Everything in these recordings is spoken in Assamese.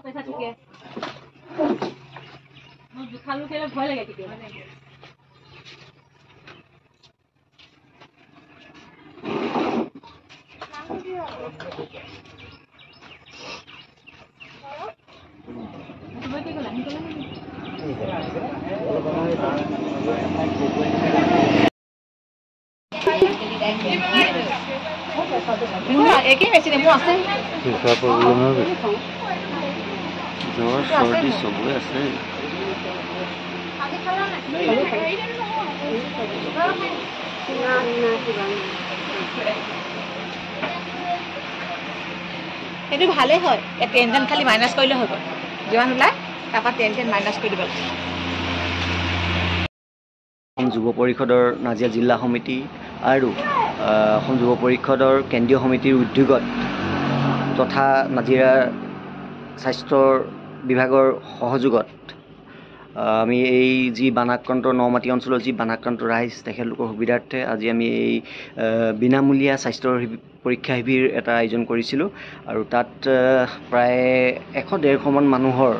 पैसा ठीक है मैं जुखालू के भय लगे ठीक है एक ही मेसिन मो আছে কিবা প্ৰব্লেম হবে জ্বৰ চৰ্দি সবই আছে এটো ভালে হয় এ টেনশন খালি মাইনাস কৰিলে হ'ব যিমান ওলাই তাপা টেনশন মাইনাস কৰি দিব অসম যুৱ পৰিষদৰ নাজিয়া জিলা সমিতি আৰু অসম যুৱ পৰিষদৰ কেন্দ্ৰীয় সমিতিৰ উদ্যোগত তথা নাজিৰা স্বাস্থ্য বিভাগৰ সহযোগত আমি এই যি বানাক্ৰান্ত নমাটি অঞ্চলৰ যি বানাক্ৰান্ত ৰাইজ তেখেতলোকৰ সুবিধাৰ্থে আজি আমি এই বিনামূলীয়া স্বাস্থ্য পৰীক্ষা শিবিৰ এটা আয়োজন কৰিছিলোঁ আৰু তাত প্ৰায় 100-150 মান মানুহৰ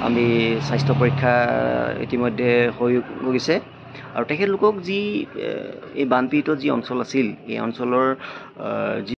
আমি স্বাস্থ্য পৰীক্ষা ইতিমধ্যে হৈ গৈছে আৰু তেখেতলোকক যি এই বানপীড়িত যি অঞ্চল আছিল এই অঞ্চলৰ